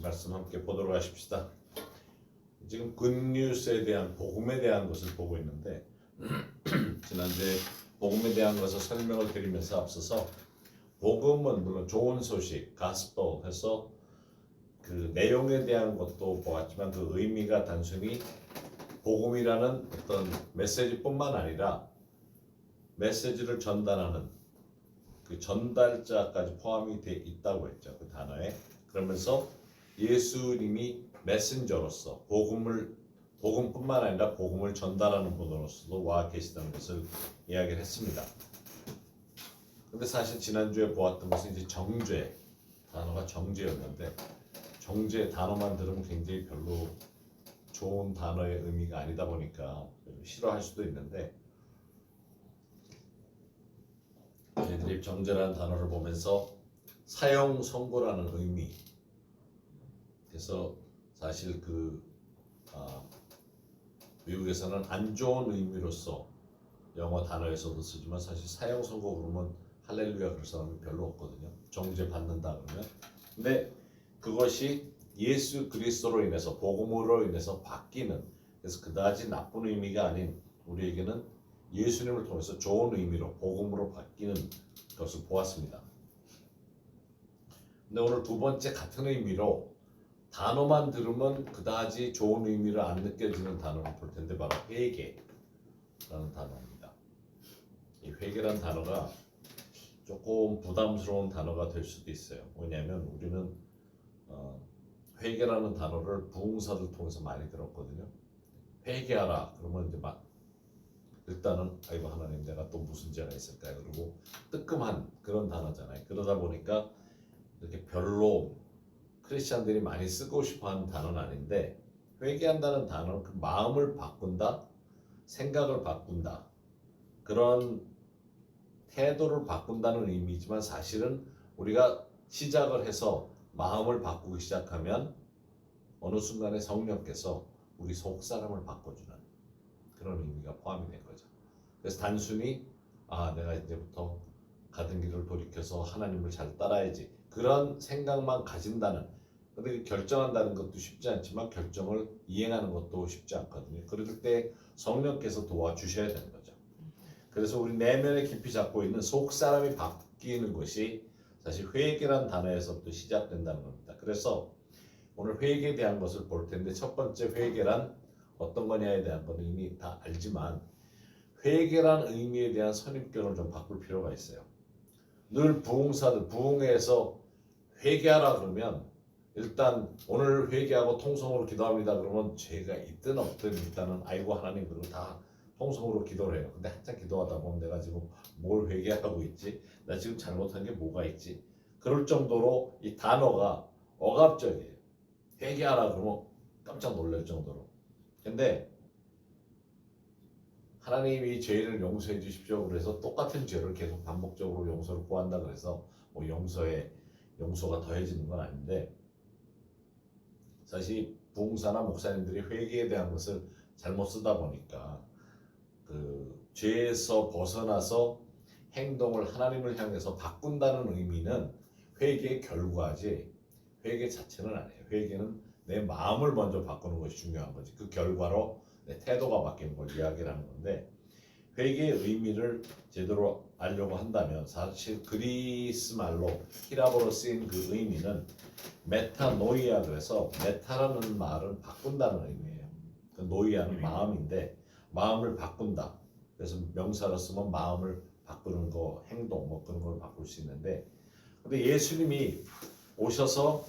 말씀 함께 보도록 하십시다. 지금 굿뉴스에 대한 복음에 대한 것을 보고 있는데 지난주에 복음에 대한 것을 설명을 드리면서 앞서서 복음은 물론 좋은 소식, 가스펠 해서 그 내용에 대한 것도 보았지만 그 의미가 단순히 복음이라는 어떤 메시지뿐만 아니라 메시지를 전달하는 그 전달자까지 포함이 돼 있다고 했죠. 그 단어에. 그러면서 예수님이 메신저로서 복음뿐만 아니라 복음을 전달하는 분으로서도 와 계시다는 것을 이야기를 했습니다. 근데 사실 지난주에 보았던 것은 이제 정죄, 단어가 정죄였는데 정죄 단어만 들으면 굉장히 별로 좋은 단어의 의미가 아니다 보니까 싫어할 수도 있는데 저희들이 정죄라는 단어를 보면서 사형 선고라는 의미, 그래서 사실 미국에서는 안 좋은 의미로서 영어 단어에서도 쓰지만 사실 사형 선고 그러면 할렐루야 그럴 사람이 별로 없거든요. 정죄 받는다 그러면. 근데 그것이 예수 그리스도로 인해서 복음으로 인해서 바뀌는, 그래서 그다지 나쁜 의미가 아닌 우리에게는 예수님을 통해서 좋은 의미로 복음으로 바뀌는 것을 보았습니다. 근데 오늘 두 번째 같은 의미로 단어만 들으면 그다지 좋은 의미를 안 느껴지는 단어를 볼 텐데 바로 회개라는 단어입니다. 이 회개라는 단어가 조금 부담스러운 단어가 될 수도 있어요. 왜냐하면 우리는 회개라는 단어를 부흥사들 통해서 많이 들었거든요. 회개하라 그러면 이제 막 일단은 아이고 하나님 내가 또 무슨 죄가 있을까요? 그리고 뜨끔한 그런 단어잖아요. 그러다 보니까 이렇게 별로 크리스찬들이 많이 쓰고 싶어하는 단어는 아닌데, 회개한다는 단어는 그 마음을 바꾼다, 생각을 바꾼다, 그런 태도를 바꾼다는 의미지만 사실은 우리가 시작을 해서 마음을 바꾸기 시작하면 어느 순간에 성령께서 우리 속 사람을 바꿔주는 그런 의미가 포함이 된 거죠. 그래서 단순히 내가 이제부터 가던 길을 돌이켜서 하나님을 잘 따라야지 그런 생각만 가진다는, 근데 결정한다는 것도 쉽지 않지만 결정을 이행하는 것도 쉽지 않거든요. 그럴 때 성령께서 도와주셔야 되는 거죠. 그래서 우리 내면에 깊이 잡고 있는 속 사람이 바뀌는 것이 사실 회개란 단어에서부터 시작된다는 겁니다. 그래서 오늘 회개에 대한 것을 볼 텐데 첫 번째 회개란 어떤 거냐에 대한 건 이미 다 알지만 회개란 의미에 대한 선입견을 좀 바꿀 필요가 있어요. 늘 부흥사들, 부흥회에서 회개하라 그러면 일단 오늘 회개하고 통성으로 기도합니다 그러면 죄가 있든 없든 일단은 아이고 하나님 그러고 다 통성으로 기도를 해요. 근데 한참 기도하다 보면 내가 지금 뭘 회개하고 있지? 나 지금 잘못한 게 뭐가 있지? 그럴 정도로 이 단어가 억압적이에요. 회개하라 그러면 깜짝 놀랄 정도로. 근데 하나님이 죄를 용서해 주십시오 그래서 똑같은 죄를 계속 반복적으로 용서를 구한다 그래서 뭐 용서가 더해지는 건 아닌데, 사실 부흥사나 목사님들이 회개에 대한 것을 잘못 쓰다 보니까 그 죄에서 벗어나서 행동을 하나님을 향해서 바꾼다는 의미는 회개의 결과지 회개 자체는 아니에요. 회개는 내 마음을 먼저 바꾸는 것이 중요한 거지. 그 결과로 내 태도가 바뀌는 걸 이야기를 하는 건데, 회개의 의미를 제대로 알려고 한다면 사실 그리스 말로 히라보로 쓰인 그 의미는 메타노이아, 그래서 메타라는 말은 바꾼다는 의미예요. 그 노이아는 마음인데 마음을 바꾼다. 그래서 명사로 쓰면 마음을 바꾸는 거, 행동 뭐 그런 걸 바꿀 수 있는데, 근데 예수님이 오셔서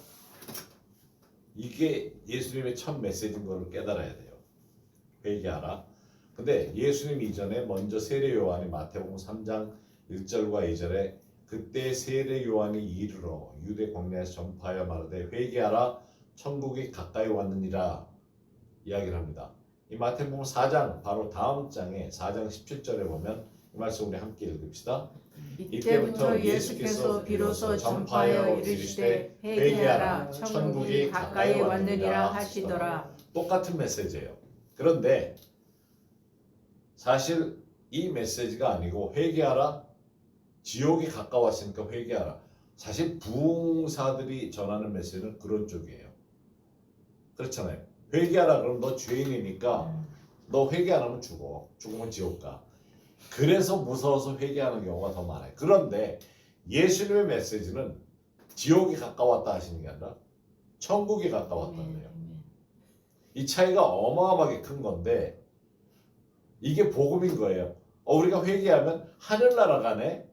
이게 예수님의 첫 메시지인 걸 깨달아야 돼요. 회개하라. 근데 예수님 이전에 먼저 세례 요한이 마태복음 3장 1절과 2절에 그때 세례 요한이 이르러 유대 광야에서 전파하여 말하되 회개하라 천국이 가까이 왔느니라 이야기를 합니다. 이 마태복음 4장 바로 다음 장에 4장 17절에 보면 이 말씀 우리 함께 읽읍시다. 이때부터 예수께서 비로소 전파하여 이르시되 회개하라 천국이 가까이 왔느니라 하시더라. 똑같은 메시지예요. 그런데 사실 이 메시지가 아니고 회개하라, 지옥이 가까웠으니까 회개하라. 사실 부흥사들이 전하는 메시지는 그런 쪽이에요. 그렇잖아요. 회개하라 그러면 너 죄인이니까 너 회개 안 하면 죽어. 죽으면 지옥 가. 그래서 무서워서 회개하는 경우가 더 많아요. 그런데 예수님의 메시지는 지옥이 가까웠다 하시는 게 아니라 천국이 가까웠다네요. 이 차이가 어마어마하게 큰 건데 이게 복음인 거예요. 우리가 회개하면 하늘나라 가네?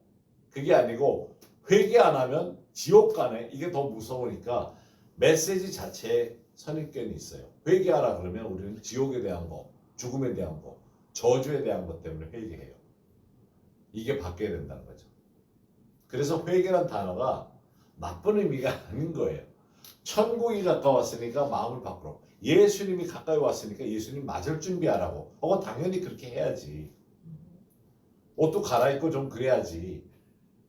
그게 아니고 회개 안 하면 지옥 가네? 이게 더 무서우니까 메시지 자체에 선입견이 있어요. 회개하라 그러면 우리는 지옥에 대한 거, 죽음에 대한 거, 저주에 대한 것 때문에 회개해요. 이게 바뀌어야 된다는 거죠. 그래서 회개란 단어가 나쁜 의미가 아닌 거예요. 천국이 가까웠으니까 마음을 바꾸라. 예수님이 가까이 왔으니까 예수님 맞을 준비하라고. 당연히 그렇게 해야지. 옷도 갈아입고 좀 그래야지.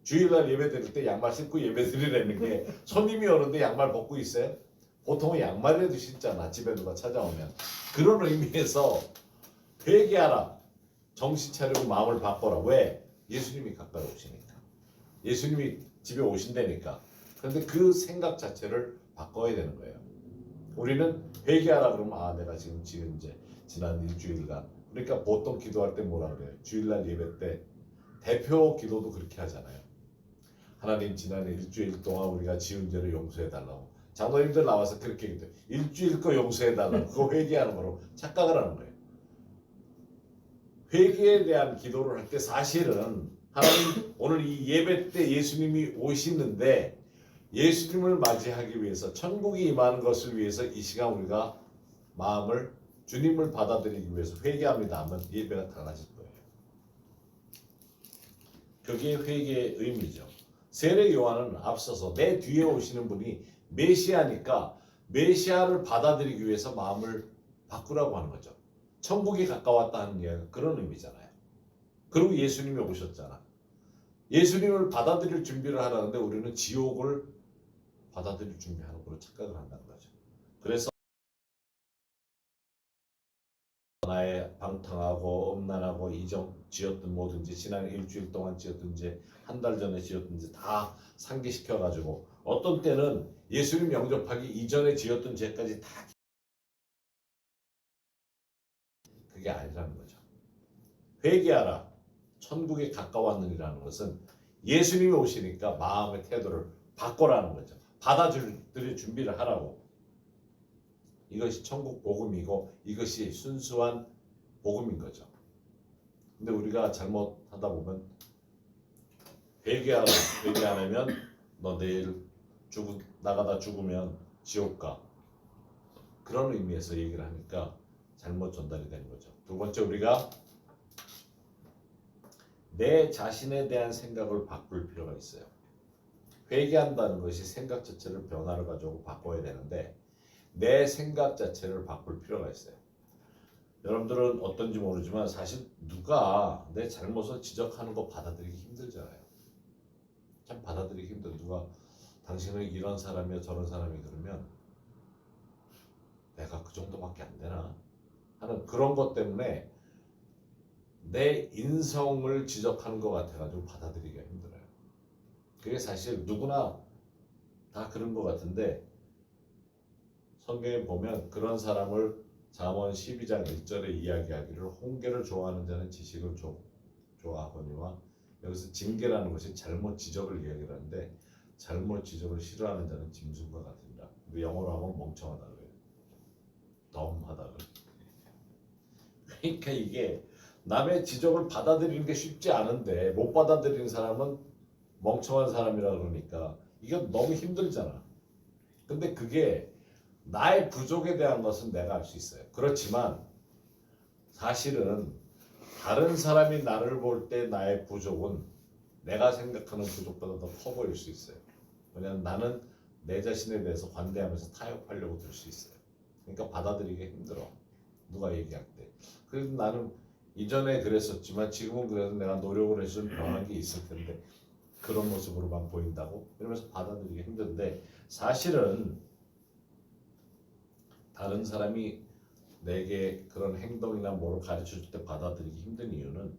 주일날 예배 드릴 때 양말 신고 예배 드리라는 게 손님이 오는데 양말 벗고 있어요? 보통은 양말이라도 신잖아. 집에 누가 찾아오면. 그런 의미에서 회개하라. 정신 차리고 마음을 바꿔라. 왜? 예수님이 가까이 오시니까. 예수님이 집에 오신다니까. 그런데 그 생각 자체를 바꿔야 되는 거예요. 우리는 회개하라 그러면 내가 지금 이제 지난 일주일간 그러니까 보통 기도할 때 뭐라 그래요? 주일날 예배 때 대표 기도도 그렇게 하잖아요. 하나님 지난 일주일 동안 우리가 지은 죄를 용서해 달라고. 장로님들 나와서 그렇게 기도해요. 일주일 거 용서해 달라고. 그거 회개하는 거로 착각을 하는 거예요. 회개에 대한 기도를 할 때 사실은 하나님 오늘 이 예배 때 예수님이 오시는데 예수님을 맞이하기 위해서 천국이 임하는 것을 위해서 이 시간 우리가 마음을 주님을 받아들이기 위해서 회개합니다 하면 예배가 달라질 거예요. 그게 회개의 의미죠. 세례 요한은 앞서서 내 뒤에 오시는 분이 메시아니까 메시아를 받아들이기 위해서 마음을 바꾸라고 하는 거죠. 천국이 가까웠다는 게 그런 의미잖아요. 그리고 예수님이 오셨잖아. 예수님을 받아들일 준비를 하라는데 우리는 지옥을 받아들일 준비하는 걸로 착각을 한다는 거죠. 그래서 나의 방탕하고 음란하고 이전 지었던 뭐든지 지난 일주일 동안 지었든지 한 달 전에 지었든지 다 상기시켜가지고 어떤 때는 예수님 영접하기 이전에 지었던 죄까지 다 그게 아니라는 거죠. 회개하라. 천국에 가까웠느니라는 것은 예수님이 오시니까 마음의 태도를 바꿔라는 거죠. 받아들일 준비를 하라고. 이것이 천국 복음이고 이것이 순수한 복음인 거죠. 근데 우리가 잘못하다 보면 회개하라. 회개 안 하면 너 내일 나가다 죽으면 지옥 가. 그런 의미에서 얘기를 하니까 잘못 전달이 되는 거죠. 두 번째 우리가 내 자신에 대한 생각을 바꿀 필요가 있어요. 회개한다는 것이 생각 자체를 변화를 가지고 바꿔야 되는데 내 생각 자체를 바꿀 필요가 있어요. 여러분들은 어떤지 모르지만 사실 누가 내 잘못을 지적하는 거 받아들이기 힘들잖아요. 참 받아들이기 힘들어. 누가 당신은 이런 사람이야 저런 사람이 그러면 내가 그 정도밖에 안 되나 하는 그런 것 때문에 내 인성을 지적하는 것 같아가지고 받아들이기가 힘들어요. 그게 사실 누구나 다 그런 것 같은데 성경에 보면 그런 사람을 잠언 12장 1절에 이야기하기를 홍계를 좋아하는 자는 지식을 좋아하거니와 여기서 징계라는 것이 잘못 지적을 이야기를 하는데 잘못 지적을 싫어하는 자는 짐승과 같으니라. 영어로 하면 멍청하다 그래요. 덤하다 그래요. 그러니까 이게 남의 지적을 받아들이는 게 쉽지 않은데 못 받아들이는 사람은 멍청한 사람이라 그러니까 이게 너무 힘들잖아. 근데 그게 나의 부족에 대한 것은 내가 알 수 있어요. 그렇지만 사실은 다른 사람이 나를 볼 때 나의 부족은 내가 생각하는 부족보다 더 커 보일 수 있어요. 왜냐하면 나는 내 자신에 대해서 관대하면서 타협하려고 들 수 있어요. 그러니까 받아들이기 힘들어. 누가 얘기할 때. 그래도 나는 이전에 그랬었지만 지금은 그래도 내가 노력을 해서 변한 게 있을 텐데 그런 모습으로만 보인다고? 이러면서 받아들이기 힘든데 사실은 다른 사람이 내게 그런 행동이나 뭐를 가르쳐 줄 때 받아들이기 힘든 이유는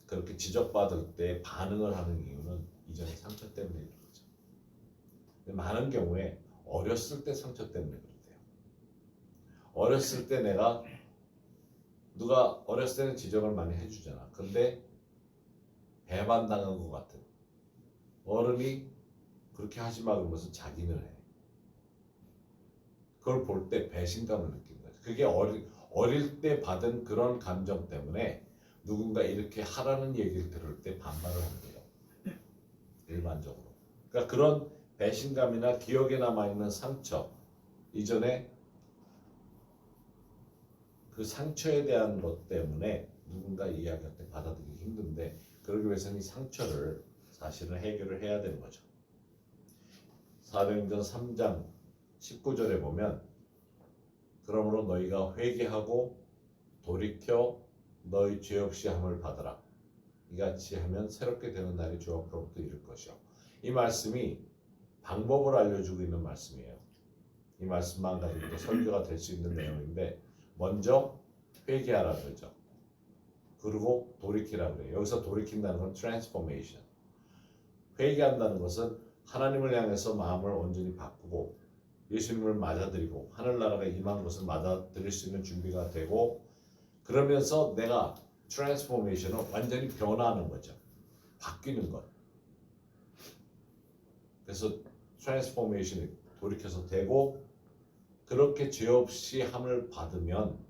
그렇게 지적받을 때 반응을 하는 이유는 이전의 상처 때문에 그렇죠. 많은 경우에 어렸을 때 상처 때문에 그렇대요. 어렸을 때 내가 누가 어렸을 때는 지적을 많이 해주잖아. 근데 배반당한 것 같은 어른이 그렇게 하지 마 그러면서 자기는 해. 그걸 볼 때 배신감을 느끼는 거지. 그게 어릴 때 받은 그런 감정 때문에 누군가 이렇게 하라는 얘기를 들을 때 반발을 한대요. 일반적으로. 그러니까 그런 배신감이나 기억에 남아있는 상처, 이전에 그 상처에 대한 것 때문에 누군가 이야기할 때 받아들이기 힘든데, 그러기 위해서는 이 상처를 사실은 해결을 해야 되는 거죠. 사도행전 3장 19절에 보면 그러므로 너희가 회개하고 돌이켜 너희 죄 없이 함을 받으라. 이같이 하면 새롭게 되는 날이 주 앞으로부터 이를 것이요. 이 말씀이 방법을 알려주고 있는 말씀이에요. 이 말씀만 가지고도 설교가 될 수 있는 내용인데, 먼저 회개하라 그러죠. 그리고 돌이키라 그래요. 여기서 돌이킨다는 건 트랜스포메이션. 회개한다는 것은 하나님을 향해서 마음을 온전히 바꾸고 예수님을 맞아들이고 하늘나라가 임한 것을 맞아들일 수 있는 준비가 되고, 그러면서 내가 트랜스포메이션을 완전히 변화하는 거죠. 바뀌는 것. 그래서 트랜스포메이션이 돌이켜서 되고, 그렇게 죄 없이 함을 받으면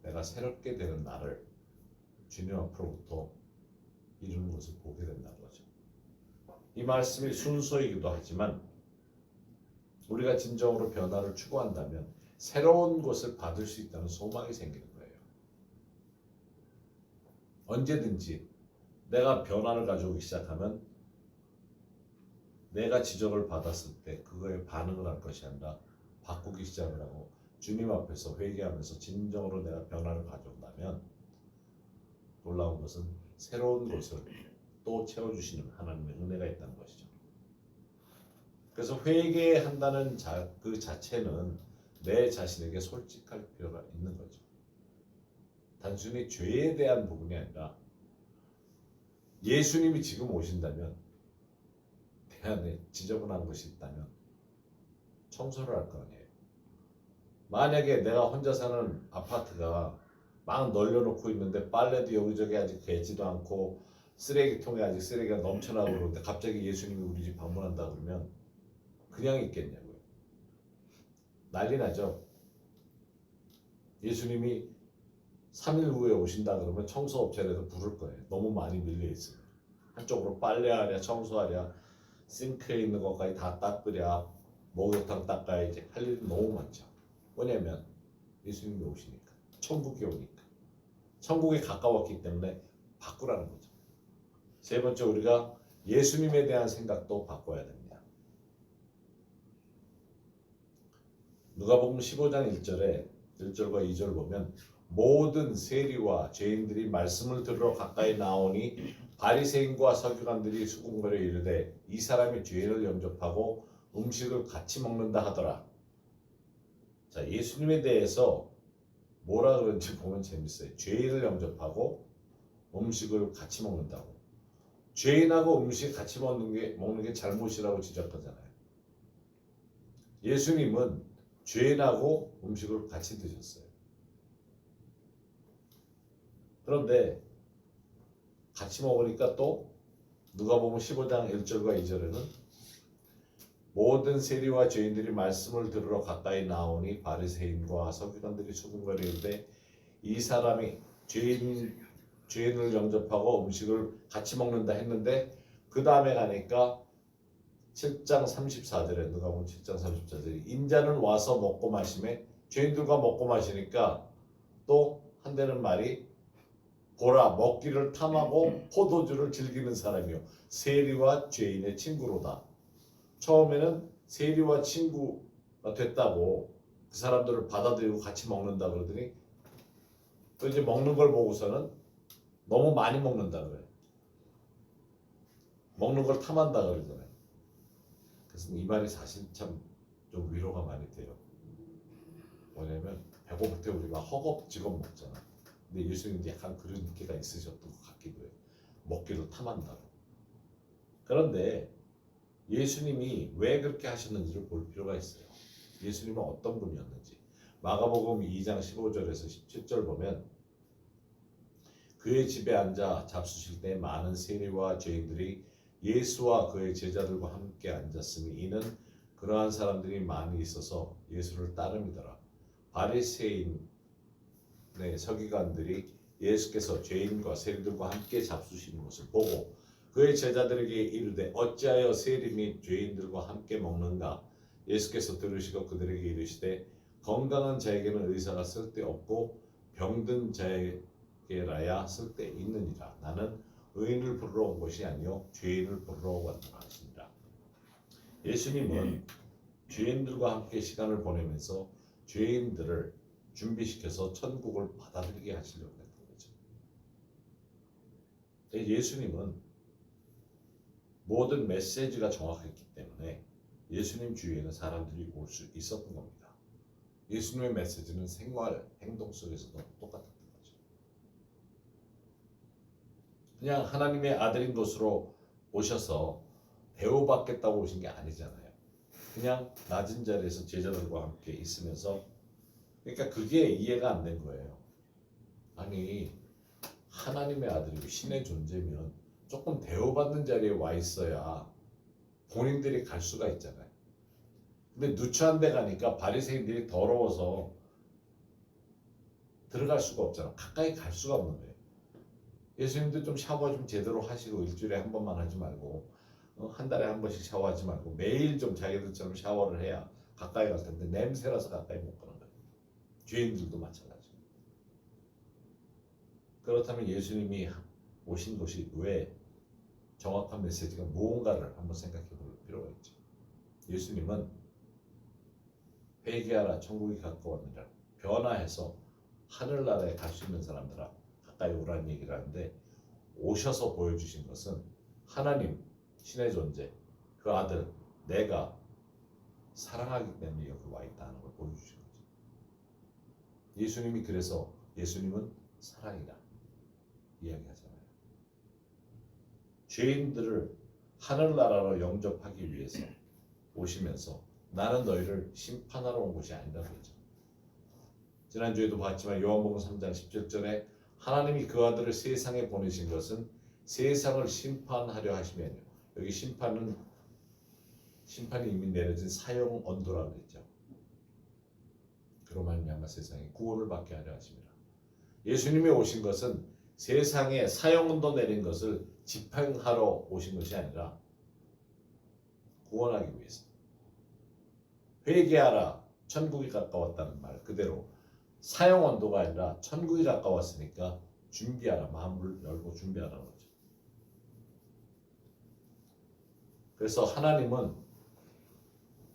내가 새롭게 되는 날을 주님 앞으로부터 이루는 것을 보게 된다는 거죠. 이 말씀이 순서이기도 하지만 우리가 진정으로 변화를 추구한다면 새로운 것을 받을 수 있다는 소망이 생기는 거예요. 언제든지 내가 변화를 가져오기 시작하면 내가 지적을 받았을 때 그거에 반응을 할 것이 아니라 바꾸기 시작을 하고 주님 앞에서 회개하면서 진정으로 내가 변화를 가져온다면 놀라운 것은 새로운 것을 또 채워주시는 하나님의 은혜가 있다는 것이죠. 그래서 회개한다는 그 자체는 내 자신에게 솔직할 필요가 있는 거죠. 단순히 죄에 대한 부분이 아니라 예수님이 지금 오신다면 내 안에 지저분한 것이 있다면 청소를 할 거 아니에요. 만약에 내가 혼자 사는 아파트가 막 널려놓고 있는데 빨래도 여기저기 아직 개지도 않고 쓰레기통에 아직 쓰레기가 넘쳐나고 그러는데 갑자기 예수님이 우리 집 방문한다 그러면 그냥 있겠냐고요. 난리 나죠. 예수님이 3일 후에 오신다 그러면 청소업체에서 부를 거예요. 너무 많이 밀려 있으면. 한쪽으로 빨래하랴 청소하랴 싱크에 있는 것까지 다 닦으랴 목욕탕 닦아야지 할 일이 너무 많죠. 왜냐면 예수님이 오시니까, 천국이 오니까, 천국에 가까웠기 때문에 바꾸라는 거죠. 세 번째, 우리가 예수님에 대한 생각도 바꿔야 됩니다. 누가복음 15장 1절과 2절 보면 모든 세리와 죄인들이 말씀을 들으러 가까이 나오니 바리새인과 서기관들이 수군거려 이르되 이 사람이 죄인을 영접하고 음식을 같이 먹는다 하더라. 자, 예수님에 대해서 뭐라 그런지 보면 재밌어요. 죄인을 영접하고 음식을 같이 먹는다고. 죄인하고 음식 같이 먹는 게 잘못이라고 지적하잖아요. 예수님은 죄인하고 음식을 같이 드셨어요. 그런데 같이 먹으니까 또 누가복음 15장 1절과 2절에는 모든 세리와 죄인들이 말씀을 들으러 가까이 나오니 바리새인과 서기관들이 수군거리는데 이 사람이 죄인을 영접하고 음식을 같이 먹는다 했는데 그 다음에 가니까 7장 34절에 누가복음 7장 34절에 인자는 와서 먹고 마시매 죄인들과 먹고 마시니까 또 한다는 말이 보라 먹기를 탐하고 포도주를 즐기는 사람이요 세리와 죄인의 친구로다. 처음에는 세리와 친구가 됐다고 그 사람들을 받아들이고 같이 먹는다 그러더니 또 이제 먹는 걸 보고서는 너무 많이 먹는다 그래요. 먹는 걸 탐한다 그러잖아요. 그래서 이 말이 사실 참 좀 위로가 많이 돼요. 뭐냐면 배고플 때 우리가 허겁지겁 먹잖아. 근데 예수님도 약간 그런 게가 있으셨던 것 같기도 해요. 먹기를 탐한다고. 그런데 예수님이 왜 그렇게 하셨는지를 볼 필요가 있어요. 예수님은 어떤 분이었는지. 마가복음 2장 15절에서 17절 보면 그의 집에 앉아 잡수실 때 많은 세리와 죄인들이 예수와 그의 제자들과 함께 앉았으니 이는 그러한 사람들이 많이 있어서 예수를 따름이더라. 바리새인의 서기관들이 예수께서 죄인과 세리들과 함께 잡수시는 것을 보고 그의 제자들에게 이르되 어찌하여 세리 및 죄인들과 함께 먹는가? 예수께서 들으시고 그들에게 이르시되 건강한 자에게는 의사가 쓸데없고 병든 자에게라야 쓸데있느니라. 나는 의인을 부르러 온 것이 아니요 죄인을 부르러 왔노라 하시니라. 예수님은 죄인들과 함께 시간을 보내면서 죄인들을 준비시켜서 천국을 받아들이게 하시려고 했던 거죠. 예수님은 모든 메시지가 정확했기 때문에 예수님 주위에는 사람들이 올 수 있었던 겁니다. 예수님의 메시지는 생활, 행동 속에서도 똑같았던 거죠. 그냥 하나님의 아들인 것으로 오셔서 대우받겠다고 오신 게 아니잖아요. 그냥 낮은 자리에서 제자들과 함께 있으면서 그러니까 그게 이해가 안 된 거예요. 아니 하나님의 아들이고 신의 존재면 조금 대우받는 자리에 와 있어야 본인들이 갈 수가 있잖아요. 근데 누추한 데 가니까 바리새인들이 더러워서 들어갈 수가 없잖아. 가까이 갈 수가 없는 거예요. 예수님도 좀 샤워 좀 제대로 하시고 일주일에 한 번만 하지 말고 한 달에 한 번씩 샤워하지 말고 매일 좀 자기들처럼 샤워를 해야 가까이 갈 텐데 냄새라서 가까이 못 가는 거예요. 죄인들도 마찬가지예요. 그렇다면 예수님이 오신 것이 왜 정확한 메시지가 무언가를 한번 생각해 볼 필요가 있죠. 예수님은 회개하라 천국이 가까웠느니라 변화해서 하늘나라에 갈 수 있는 사람들아 가까이 오라는 얘기를 하는데 오셔서 보여주신 것은 하나님 신의 존재 그 아들 내가 사랑하기 때문에 여기 와 있다는 걸 보여주신 거죠. 예수님이 그래서 예수님은 사랑이다 이야기하잖아요. 죄인들을 하늘나라로 영접하기 위해서 오시면서 나는 너희를 심판하러 온 것이 아니라고 했죠. 지난주에도 봤지만 요한복음 3장 17절에 하나님이 그 아들을 세상에 보내신 것은 세상을 심판하려 하심이 아니요. 여기 심판이 이미 내려진 사형 언도라고 했죠. 그로 말미암아 세상에 구원을 받게 하려 하심이라. 예수님이 오신 것은 세상에 사형 언도 내린 것을 집행하러 오신 것이 아니라 구원하기 위해서. 회개하라 천국이 가까웠다는 말 그대로 사형 언도가 아니라 천국이 가까웠으니까 준비하라 마음을 열고 준비하라는 거죠. 그래서 하나님은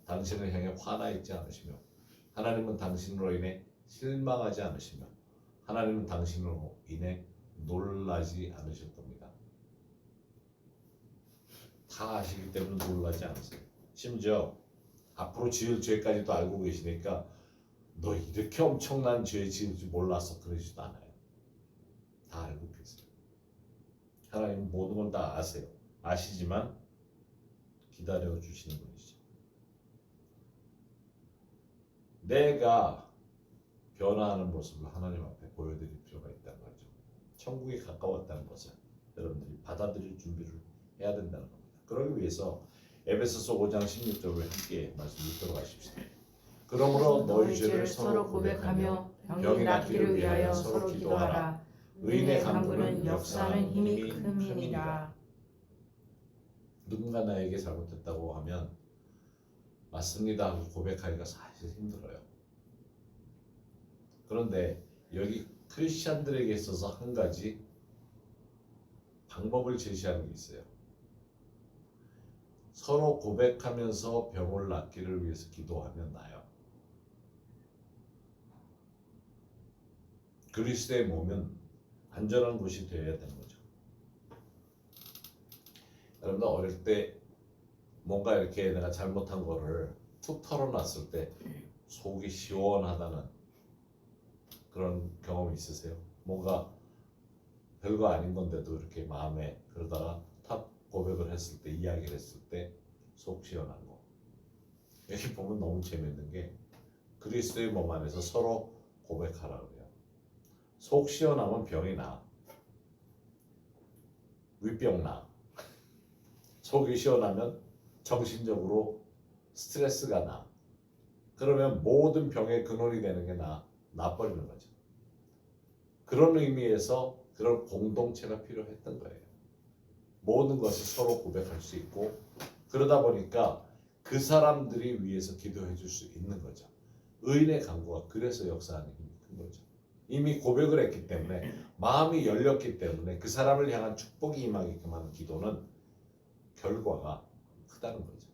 당신을 향해 화나 있지 않으시며 하나님은 당신으로 인해 실망하지 않으시며 하나님은 당신으로 인해 놀라지 않으실 겁니다. 다 아시기 때문에 놀라지 않으세요. 심지어 앞으로 지을 죄까지도 알고 계시니까 너 이렇게 엄청난 죄 지을 줄 몰라서 그러지도 않아요. 다 알고 계세요. 하나님은 모든 걸 다 아세요. 아시지만 기다려 주시는 분이죠. 내가 변화하는 모습을 하나님 앞에 보여드릴 필요가 있다는 거죠. 천국이 가까웠다는 것을 여러분들이 받아들일 준비를 해야 된다는 겁니다. 그러기 위해서 에베소서 5장 16절을 함께 말씀 읽도록 하십시다. 그러므로 너희 죄를 서로 고백하며 병이 낫기를 위하여 서로 기도하라. 의인의 간구는 역사하는 힘이 큼이니라. 누군가 나에게 잘못했다고 하면 맞습니다 하고 고백하기가 사실 힘들어요. 그런데 여기 크리스찬들에게 있어서 한 가지 방법을 제시하는 게 있어요. 서로 고백하면서 병을 낫기를 위해서 기도하면 나아요. 그리스도의 몸은 안전한 곳이 되어야 되는 거죠. 여러분들 어릴 때 뭔가 이렇게 내가 잘못한 거를 툭 털어놨을 때 속이 시원하다는 그런 경험이 있으세요? 뭔가 별거 아닌 건데도 이렇게 마음에 그러다가 탁 고백을 했을 때 이야기를 했을 때 속 시원한 거. 여기 보면 너무 재밌는 게 그리스도의 몸 안에서 서로 고백하라 그래요. 속 시원하면 병이 나. 위병 나. 속이 시원하면 정신적으로 스트레스가 나. 그러면 모든 병의 근원이 되는 게 나버리는 거죠. 그런 의미에서 그런 공동체가 필요했던 거예요. 모든 것을 서로 고백할 수 있고 그러다 보니까 그 사람들이 위해서 기도해 줄 수 있는 거죠. 의인의 간구가 그래서 역사하는 힘이 큰 거죠. 이미 고백을 했기 때문에 마음이 열렸기 때문에 그 사람을 향한 축복이 임하게끔 하는 기도는 결과가 크다는 거죠.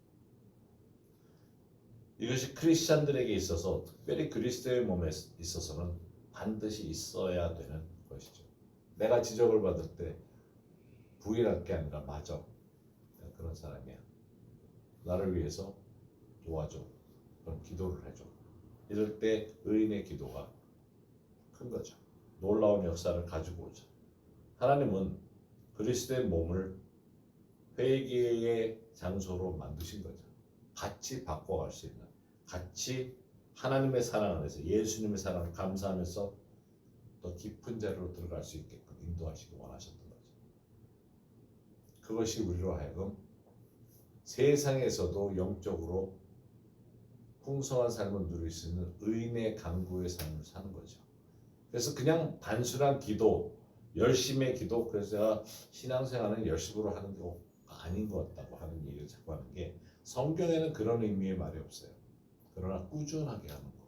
이것이 크리스찬들에게 있어서 특별히 그리스도의 몸에 있어서는 반드시 있어야 되는 것이죠. 내가 지적을 받을 때 부인할 게 아니라 맞아. 내가 그런 사람이야. 나를 위해서 도와줘. 그럼 기도를 해줘. 이럴 때 의인의 기도가 큰 거죠. 놀라운 역사를 가지고 오죠. 하나님은 그리스도의 몸을 회개의 장소로 만드신 거죠. 같이 바꿔갈 수 있는, 같이 하나님의 사랑 안에서 예수님의 사랑을 감사하면서 더 깊은 자리로 들어갈 수 있게끔 인도하시기 원하셨던 거죠. 그것이 우리로 하여금 세상에서도 영적으로 풍성한 삶을 누릴 수 있는 의인의 간구의 삶을 사는 거죠. 그래서 그냥 단순한 기도, 열심의 기도, 그래서 제가 신앙생활은 열심으로 하는 게 아닌 것 같다고 하는 얘기를 자꾸 하는 게 성경에는 그런 의미의 말이 없어요. 그러나 꾸준하게 하는 거,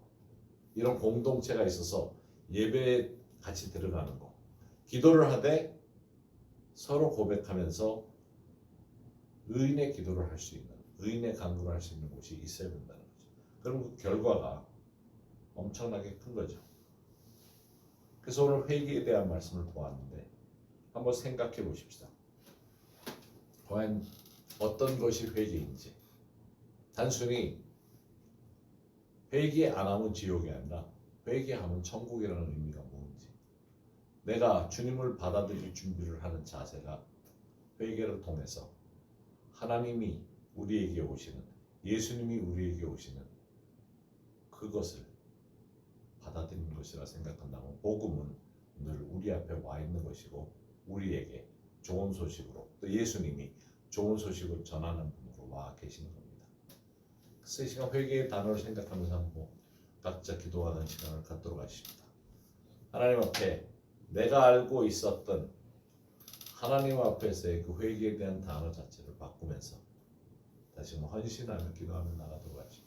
이런 공동체가 있어서 예배에 같이 들어가는 거, 기도를 하되 서로 고백하면서 의인의 기도를 할 수 있는, 의인의 간구를 할 수 있는 곳이 있어야 된다는 거죠. 그럼 그 결과가 엄청나게 큰 거죠. 그래서 오늘 회개에 대한 말씀을 보았는데 한번 생각해 보십시다. 과연 어떤 것이 회개인지. 단순히 회개 안 하면 지옥이 아니라 회개하면 천국이라는 의미가 뭔지, 내가 주님을 받아들일 준비를 하는 자세가 회개를 통해서 하나님이 우리에게 오시는, 예수님이 우리에게 오시는 그것을 받아들이는 것이라 생각한다면 복음은 늘 우리 앞에 와 있는 것이고 우리에게 좋은 소식으로, 또 예수님이 좋은 소식을 전하는 분으로 와 계시는 겁니다. 그래서 이 시간 회개의 단어를 생각하면서 한번 각자 기도하는 시간을 갖도록 하십니다. 하나님 앞에 내가 알고 있었던 하나님 앞에서의 그 회개에 대한 단어 자체를 바꾸면서 다시 한번 헌신하며 기도하며 나가도록 하십니다.